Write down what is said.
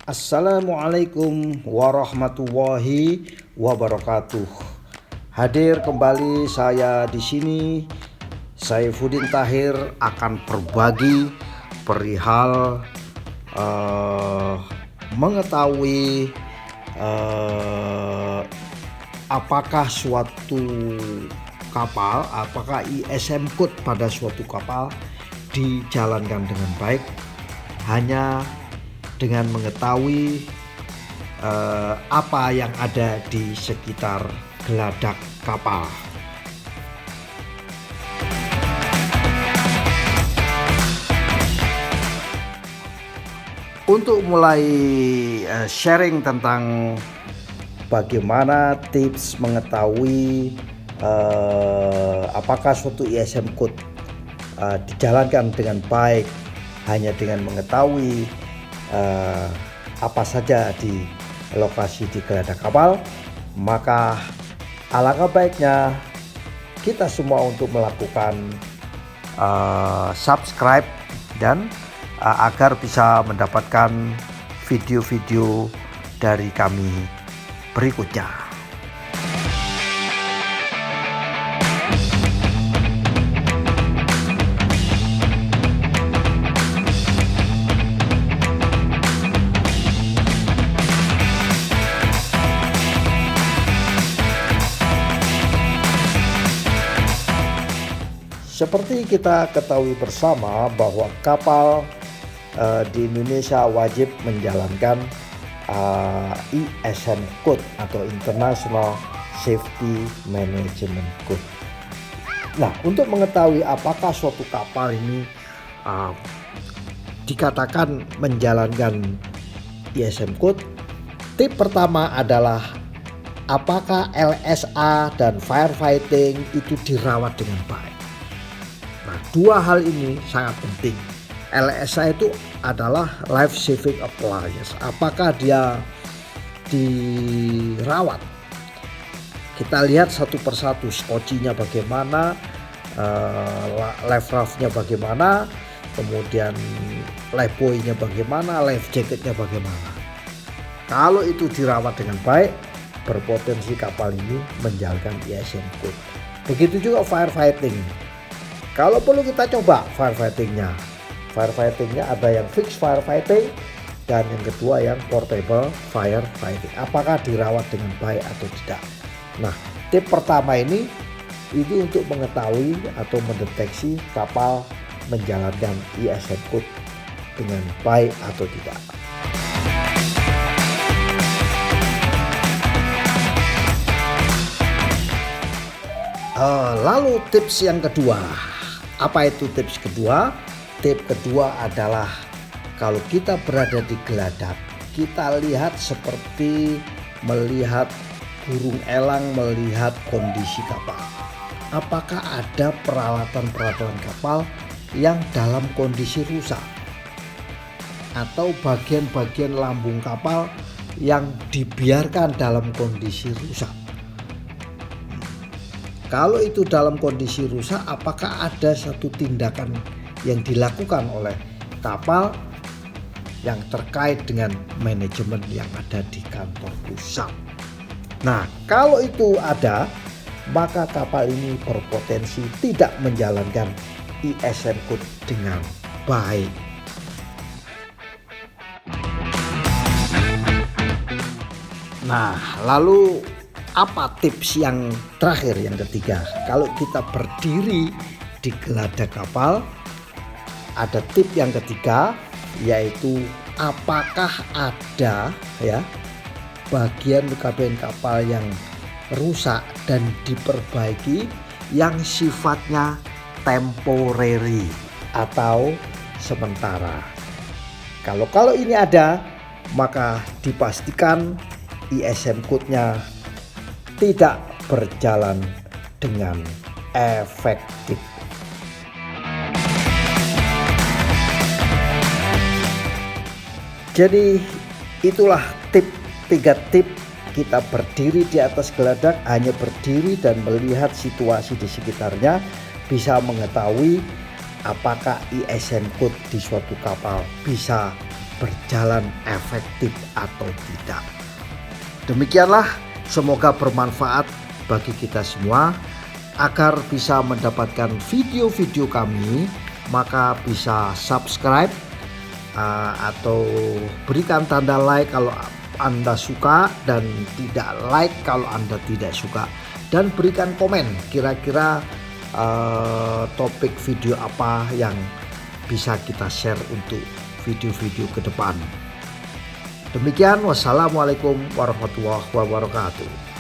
Assalamualaikum warahmatullahi wabarakatuh. Hadir kembali saya di sini. Saifuddin Tahir akan berbagi perihal mengetahui apakah suatu kapal, apakah ISM code pada suatu kapal dijalankan dengan baik hanya dengan mengetahui apa yang ada di sekitar geladak kapal. Untuk mulai sharing tentang bagaimana tips mengetahui apakah suatu ISM code dijalankan dengan baik hanya dengan mengetahui apa saja di lokasi di geladak kapal, maka alangkah baiknya kita semua untuk melakukan subscribe dan agar bisa mendapatkan video-video dari kami berikutnya. Seperti kita ketahui bersama bahwa kapal di Indonesia wajib menjalankan ISM Code atau International Safety Management Code. Nah, untuk mengetahui apakah suatu kapal ini dikatakan menjalankan ISM Code, tip pertama adalah apakah LSA dan firefighting itu dirawat dengan baik. Nah, dua hal ini sangat penting. LSA itu adalah life saving appliance. Apakah dia dirawat? Kita lihat satu persatu, skocinya bagaimana, life raftnya bagaimana, kemudian life buoy-nya bagaimana, life jacketnya bagaimana. Kalau itu dirawat dengan baik, berpotensi kapal ini menjalankan ISM code. Begitu juga firefighting. Kalau perlu kita coba firefightingnya ada yang fixed firefighting dan yang kedua yang portable firefighting. Apakah dirawat dengan baik atau tidak? Nah, tip pertama ini untuk mengetahui atau mendeteksi kapal menjalankan ISM code dengan baik atau tidak. Lalu tips yang kedua. Apa itu tips kedua? Tip kedua adalah kalau kita berada di geladak, kita lihat seperti melihat burung elang melihat kondisi kapal. Apakah ada peralatan-peralatan kapal yang dalam kondisi rusak? Atau bagian-bagian lambung kapal yang dibiarkan dalam kondisi rusak? Kalau itu dalam kondisi rusak, apakah ada satu tindakan yang dilakukan oleh kapal yang terkait dengan manajemen yang ada di kantor pusat? Nah, kalau itu ada, maka kapal ini berpotensi tidak menjalankan ISM code dengan baik. Nah, lalu apa tips yang terakhir, yang ketiga? Kalau kita berdiri di geladak kapal, ada tip yang ketiga, yaitu apakah ada bagian kabin kapal yang rusak dan diperbaiki yang sifatnya temporary atau sementara. Kalau ini ada, maka dipastikan ISM code-nya tidak berjalan dengan efektif. Jadi itulah tiga tip kita berdiri di atas geladak, hanya berdiri dan melihat situasi di sekitarnya, bisa mengetahui apakah ISM code di suatu kapal bisa berjalan efektif atau tidak. Demikianlah, semoga bermanfaat bagi kita semua. Agar bisa mendapatkan video-video kami, maka bisa subscribe atau berikan tanda like kalau Anda suka, dan tidak like kalau Anda tidak suka, dan berikan komen kira-kira topik video apa yang bisa kita share untuk video-video ke depan. Demikian, wassalamualaikum warahmatullahi wabarakatuh.